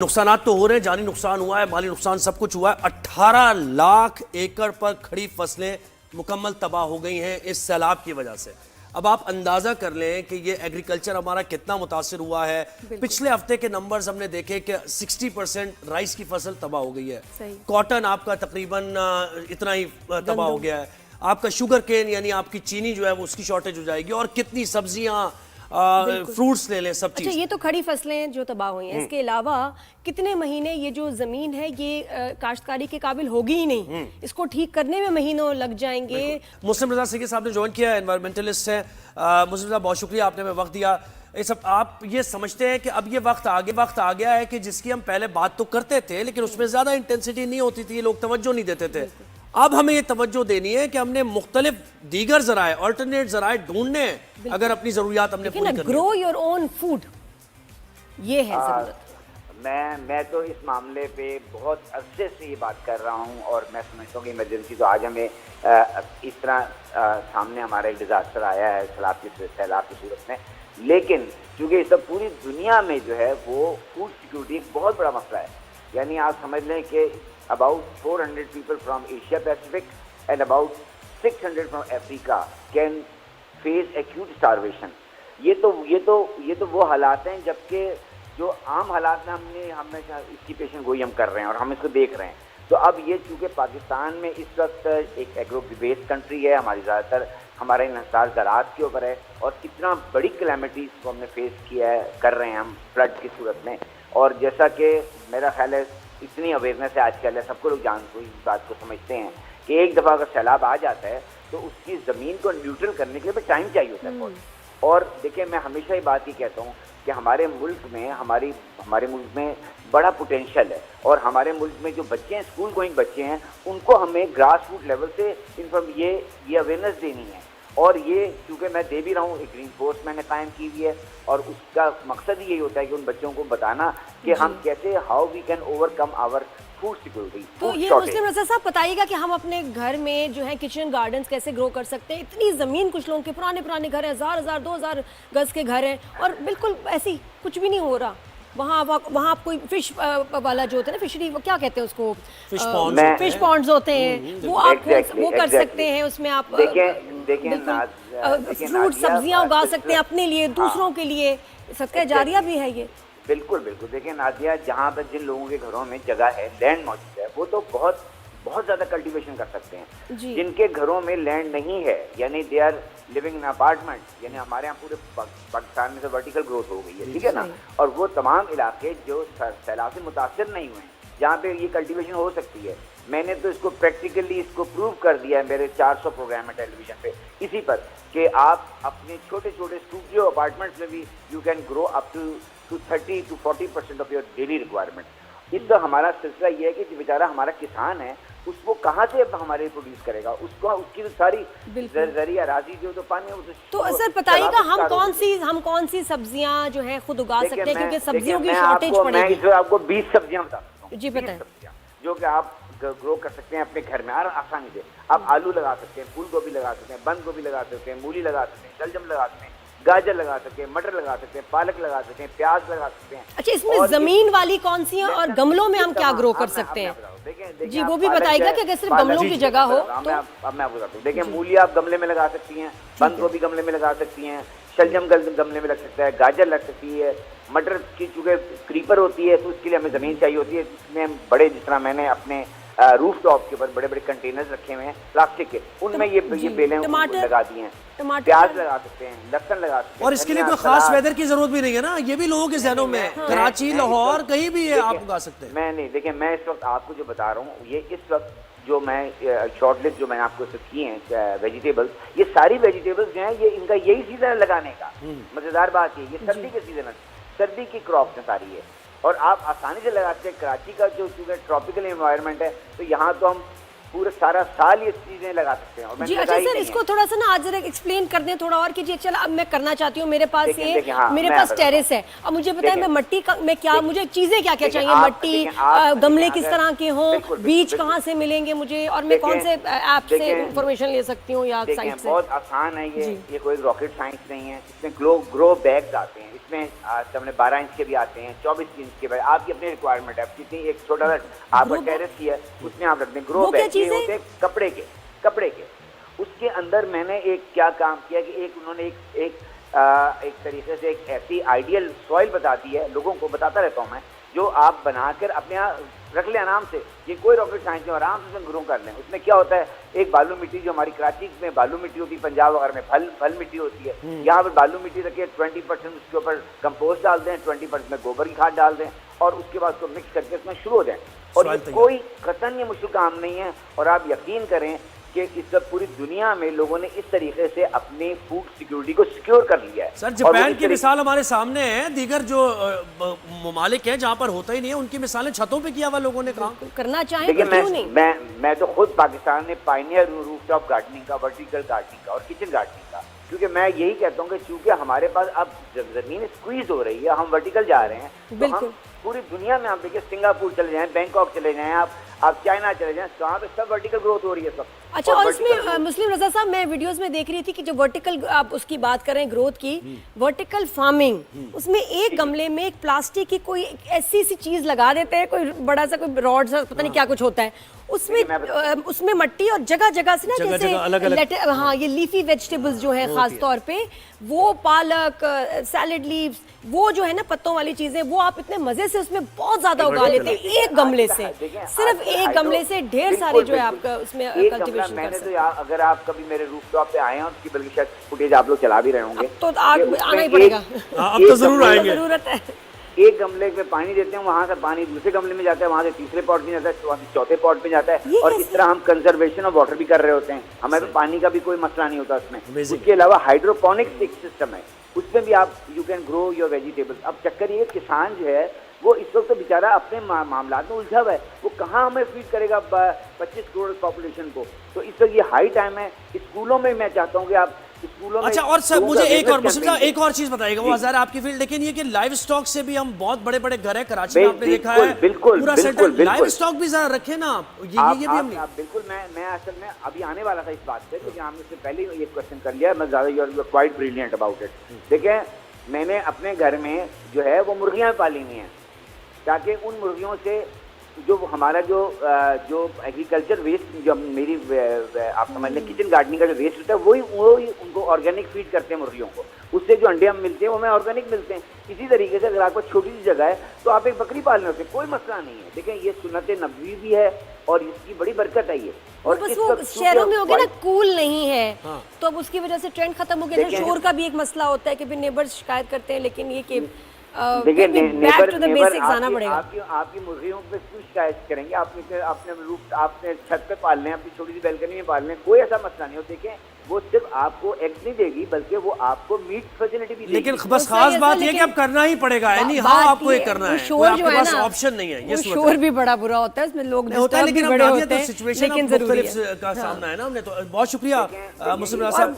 नुकसानात तो हो रहे हैं, जानी नुकसान हुआ है, माली नुकसान सब कुछ हुआ है। 18 लाख एकड़ पर खड़ी फसलें मुकम्मल तबाह हो गई हैं इस सैलाब की वजह से। अब आप अंदाजा कर लें कि ये एग्रीकल्चर हमारा कितना मुतासिर हुआ है। पिछले हफ्ते के नंबर्स हमने देखे कि 60% राइस की फसल तबाह हो गई है। कॉटन आपका तकरीबन इतना ही तबाह हो गया है। आपका शुगर केन यानी आपकी चीनी जो है वो उसकी शॉर्टेज हो जाएगी। और कितनी सब्जियां फ्रूट्स ले लें, सब चीज़। अच्छा, ये तो खड़ी फसलें जो तबाह हुई हैं, इसके अलावा कितने महीने ये जो जमीन है ये काश्तकारी के काबिल होगी ही नहीं, इसको ठीक करने में महीनों लग जाएंगे। मुस्लिम रजा सिद्दीकी साहब ने ज्वाइन किया है, एनवायरमेंटलिस्ट हैं। मुस्लिम रजा, बहुत शुक्रिया, आपने हमें वक्त दिया। ये सब आप ये समझते हैं कि अब ये वक्त आ गया है कि जिसकी हम पहले बात तो करते थे लेकिन उसमें ज्यादा इंटेंसिटी नहीं होती थी, लोग तवज्जो नहीं देते थे। अब हमें ये तवज्जो देनी है कि हमने मुख्तलिफ दीगर जराए, ऑल्टरनेट जराए ढूंढने हैं अगर अपनी जरूरियात हमने पूरी करनी है। ग्रो योर ओन फूड, ये है जरूरत। मैं तो इस मामले पे बहुत अरसे से ये बात कर रहा हूँ और मैं समझता हूँ कि इमरजेंसी तो आज हमें इस तरह सामने हमारा एक डिजास्टर आया है सैलाब की सूरत में, लेकिन चूंकि इस पूरी दुनिया में जो है वो फूड सिक्योरिटी एक बहुत बड़ा मसला है। यानी आप समझ लें कि about 400 people from Asia Pacific and about 600 from Africa can face acute starvation। ये तो वो हालात हैं, जबकि जो आम हालात में हमने हमेशा इसकी पेशन गोई हम कर रहे हैं और हम इसको देख रहे हैं। तो अब ये चूँकि पाकिस्तान में इस वक्त एक एग्रो बेस्ड कंट्री है, हमारी ज़्यादातर हमारा इंहसार ज़राअत के ऊपर है और इतना बड़ी कैलेमिटीज़ को हमने फेस किया है, कर रहे हैं हम फ्लड की सूरत में। और जैसा कि मेरा ख्याल है इतनी अवेयरनेस है आजकल है, सबको लोग जानते इस बात को समझते हैं कि एक दफ़ा अगर सैलाब आ जाता है तो उसकी ज़मीन को न्यूट्रल करने के लिए टाइम चाहिए होता है। और देखिए, मैं हमेशा ये बात ही कहता हूँ कि हमारे मुल्क में हमारे मुल्क में बड़ा पोटेंशियल है और हमारे मुल्क में जो बच्चे हैं, स्कूल गोइंग बच्चे हैं, उनको हमें ग्रास रूट लेवल से ये अवेयरनेस देनी है। और ये क्योंकि मैं दे भी रहा हूँ, एक ग्रीन फोर्स मैंने कायम की हुई है और उसका मकसद ही यही होता है कि उन बच्चों को बताना कि हम कैसे how we can overcome our food security. तो ये मुस्लिम रजा साहब बताइएगा कि हम अपने घर में जो है किचन गार्डन्स कैसे ग्रो कर सकते हैं। इतनी ज़मीन, कुछ लोगों के पुराने घर हैं, 1000 2000 गज के घर हैं और बिल्कुल ऐसी कुछ भी नहीं हो रहा। वहाँ आप कोई फिश वाला जो होता है ना, फिशरी, वो क्या कहते हैं उसको, फिश पॉन्ड्स होते हैं, वो आप वो कर सकते हैं। उसमें आप फ्रूट सब्जियां उगा सकते हैं अपने लिए, दूसरों के लिए। सदका जारिया भी है ये। बिल्कुल। देखिए नादिया, जहाँ पर जिन लोगों के घरों में जगह है, लैंड मौजूद है, वो तो बहुत ज़्यादा कल्टीवेशन कर सकते हैं। जिनके घरों में लैंड नहीं है, यानी they are living in apartment, यानी हमारे यहाँ पूरे पाकिस्तान में तो वर्टिकल ग्रोथ हो गई है, ठीक है ना। और वो तमाम इलाके जो सैलाब से मुतासर नहीं हुए हैं, जहाँ पे ये कल्टीवेशन हो सकती है, मैंने तो इसको प्रैक्टिकली प्रूव कर दिया है। मेरे 400 प्रोग्राम है टेलीविजन पे इसी पर कि आप अपने छोटे स्टूडियो अपार्टमेंट्स में भी you can grow up to 30 to 40% of your daily requirement. इसका हमारा सिलसिला ये है कि जो बेचारा हमारा किसान है उसको कहाँ से हमारे प्रोड्यूस करेगा, उसको उसकी तो सारी जरिया राजी जो तो पानी है। तो सर बताइएगा, हम कौन सी सब्जियां जो है खुद उगा सकते हैं, क्योंकि सब्जियों की शॉर्टेज पड़ेगी। मैं इसमें आपको 20 सब्जियां बता सकता हूँ। जी बताएं। जो कि आप ग्रो कर सकते हैं अपने घर में आसानी से। आप आलू लगा सकते हैं, फूल गोभी लगा सकते हैं, बंद गोभी लगा सकते हैं, मूली लगा सकते हैं, शलजम लगा सकते हैं, गाजर लगा सकते हैं, मटर लगा सकते हैं, पालक लगा सकते हैं, प्याज लगा सकते हैं। अच्छा, इसमें जमीन वाली कौन सी है और गमलों में हम क्या ग्रो कर सकते हैं? जी वो भी बताइएगा कि अगर सिर्फ गमलों की जगह हो तो। अब मैं आपको बताता हूँ। देखिए, मूली आप गमले में लगा सकती हैं, बंद गोभी गमले में लगा सकती हैं, शलजम गमले में लग सकता है, गाजर लग सकती है। मटर की चूंकि क्रीपर होती है तो उसके लिए हमें ज़मीन चाहिए होती है। इसमें बड़े, जिस तरह मैंने अपने रूफ टॉप के ऊपर बड़े कंटेनर्स रखे हुए हैं प्लास्टिक के, उनमें ये बेलें लगा दी हैं। प्याज लगा सकते हैं, लहसुन लगा सकते हैं। और इसके लिए कोई खास वेदर की जरूरत भी नहीं है ना, ये भी लोगों के जहनों में, कराची, लाहौर, कहीं भी है, आप उगा सकते हैं। मैं नहीं, देखिए मैं इस वक्त आपको जो बता रहा हूँ, ये इस वक्त जो मैं शॉर्ट लिस्ट जो मैंने आपको की हैं वेजिटेबल्स, ये सारी वेजिटेबल्स जो हैं ये इनका यही सीजन है लगाने का। मजेदार बात ये सर्दी के सीजन है, सर्दी की क्रॉप है सारी है और आप आसानी से लगा सकते हैं। कराची का जो चूँकि ट्रॉपिकल एनवायरनमेंट है तो यहाँ तो हम पूरा सारा साल ये चीजें लगा सकते हैं। और जी मैंने अच्छा लगाई सर, नहीं इसको है। थोड़ा सा ना आज जरा एक्सप्लेन कर दें थोड़ा और कीजिए। चल अब मैं करना चाहती हूँ, मेरे पास देखिए, हाँ, मेरे मैं पास बताता टेरेस है। अब मुझे बताएं मैं मट्टी का मैं क्या मुझे चीजें क्या क्या देखिए, चाहिए, मट्टी गमले किस तरह के हों, बिल्कुल, बीज बिल्कुल। कहाँ से मिलेंगे मुझे, और मैं कौन से ऐप से देखिए, इंफॉर्मेशन ले सकती हूँ या देखिए साइट से? बहुत आसान है जी। ये कोई रॉकेट साइंस नहीं है। इसमें ग्रो बैग्स आते हैं, इसमें सामने 12 इंच के भी आते हैं, 24 इंच के भी। आपकी अपनी रिक्वायरमेंट है, कितनी एक छोटा सा आपका Grow टेरेस ही है उसमें आप रख दें ग्रो वो क्या बैग। चीज़ है? होते हैं कपड़े के। उसके अंदर मैंने एक क्या काम किया कि उन्होंने एक तरीके से एक ऐसी आइडियल सॉइल बता दी है, लोगों को बताता रहता हूँ मैं, जो आप बनाकर अपने यहाँ रख लें आराम से। ये कोई रॉकेट साइंस नहीं, आराम से उसमें ग्रो कर लें। उसमें क्या होता है, एक बालू मिट्टी जो हमारी कराची में बालू मिट्टी होती है, पंजाब वगैरह में फल मिट्टी होती है, यहाँ पर बालू मिट्टी रखिए, 20% उसके ऊपर कंपोस्ट डाल दें, 20% में गोबर की खाद डाल दें और उसके बाद उसको मिक्स करके उसमें शुरू हो जाए। और ये कोई कतन ये मुश्किल काम नहीं है। और आप यकीन करें कि इस वक्त पूरी दुनिया में लोगों ने इस तरीके से अपनी फूड सिक्योरिटी को सिक्योर कर लिया है। सर जापान की मिसाल हमारे सामने है, दीगर जो ममालिक हैं जहाँ पर होता ही नहीं है उनकी मिसालें छतों पे किया हुआ लोगों ने काम करना चाहें देखिए, तो क्यों नहीं? मैं तो खुद पाकिस्तान में पायनियर रूफटॉप गार्डनिंग का, वर्टिकल गार्डनिंग का और किचन गार्डनिंग का, क्योंकि मैं यही कहता हूँ कि चूंकि हमारे पास अब जमीन स्क्वीज हो रही है, हम वर्टिकल जा रहे हैं, तो हम पूरी दुनिया में आप देखिए, सिंगापुर चले जाएं, बैंकॉक चले जाएं, आप चाइना चले जाएं, वहाँ पे सब वर्टिकल ग्रोथ हो रही है सब। अच्छा, और इसमें मुस्लिम रजा साहब, मैं वीडियोस में देख रही थी कि जो वर्टिकल आप उसकी बात कर रहे हैं ग्रोथ की, वर्टिकल फार्मिंग, उसमें एक गमले में एक प्लास्टिक की कोई ऐसी सी चीज लगा देते हैं, कोई बड़ा सा कोई रॉड सा, पता नहीं क्या कुछ होता है उसमें मट्टी, और जगह जगह से ना जैसे हाँ ये लीफी वेजिटेबल्स जो है खास तौर पे, वो पालक, सैलेड लीव्स, वो जो है ना पत्तों वाली चीजें, वो आप इतने मजे से उसमें बहुत ज्यादा उगा लेते हैं एक गमले से। सिर्फ एक गमले से ढेर सारे जो है आपका उसमें कल्टीवेशन कर सकते हैं। अगर आप कभी मेरे रूफटॉप पे आए हैं, उसकी बल्कि शायद फुटेज आप लोग चला भी रहे होंगे, तो आना ही पड़ेगा, अब तो जरूर आएंगे। जरूरत है। एक गमले में पानी देते हैं, वहां से पानी दूसरे गमले में जाता है, वहां से तीसरे पॉट में जाता है, वहां से चौथे पॉट में जाता है, और इस तरह हम कंजर्वेशन ऑफ वाटर भी कर रहे होते हैं। हमें तो पानी का भी कोई मसला नहीं होता उसमें। उसके अलावा हाइड्रोपोनिक्स एक सिस्टम है, उसमें भी आप you can grow your vegetables. अब चक्कर ये, किसान जो है वो इस वक्त तो बेचारा अपने मामला में उलझा हुआ है, वो कहाँ हमें फीड करेगा 25 करोड़ पॉपुलेशन को। तो इस वक्त ये हाई टाइम है, स्कूलों में मैं चाहता हूँ कि आप स्कूलों में। अच्छा, और सर मुझे एक और मुस्लिम साहब एक और चीज बताइएगा, वो हज़ार आपकी फील्ड, लेकिन ये कि लाइव स्टॉक से भी हम बहुत बड़े बड़े घर है कराची में, आपने देखा है पूरा सेटअप, लाइव स्टॉक भी जरा रखे ना ये भी हम बिल्कुल। मैं असल में अभी आने वाला था इस बात पे, क्योंकि हमने इससे पहले ही ये क्वेश्चन कर लिया। मैं ज्यादा, you are quite brilliant about it. देखिए, मैंने अपने घर में जो है वो मुर्गियां पाली हुई हैं, ताकि उन मुर्गियों से जो हमारा जो एग्रीकल्चर वेस्ट, जो मेरी आप समझ लें किचन गार्डनिंग का जो वेस्ट होता है, वही उनको ऑर्गेनिक फीड करते हैं मुर्गियों को। उससे जो अंडे हम मिलते हैं वो हमें ऑर्गेनिक मिलते हैं। इसी तरीके से अगर आपको छोटी सी जगह है तो आप एक बकरी पालने से कोई मसला नहीं है। देखिए, ये सुन्नत नबवी भी है और इसकी बड़ी बरकत है ये। और बस वो शहरों में हो गया ना, कूल नहीं है, तो अब उसकी वजह से ट्रेंड खत्म हो गया। शोर का भी एक मसला होता है कि नेबर्स शिकायत करते हैं, लेकिन ये कि देखिए, पड़ेगा। आपकी मुर्गियों पे क्यों शिकायत करेंगे? आपने छत पे पाल लें, अपनी छोटी सी बैल्कनी में पाल लें, कोई ऐसा मसला नहीं हो। देखिए, वो सिर्फ आपको एग्स नहीं देगी, बल्कि वो आपको मीट फैसिलिटी भी देगी। लेकिन बस खास बात ये कि अब करना ही पड़ेगा, यानी हाँ आपको ये करना है, कोई आपके पास ऑप्शन नहीं है। ये शोर भी बड़ा बुरा होता है, इसमें लोग होता है, लेकिन बड़े होते हैं, सिचुएशन का सामना है ना हमने। तो बहुत शुक्रिया मुस्लिम साहब।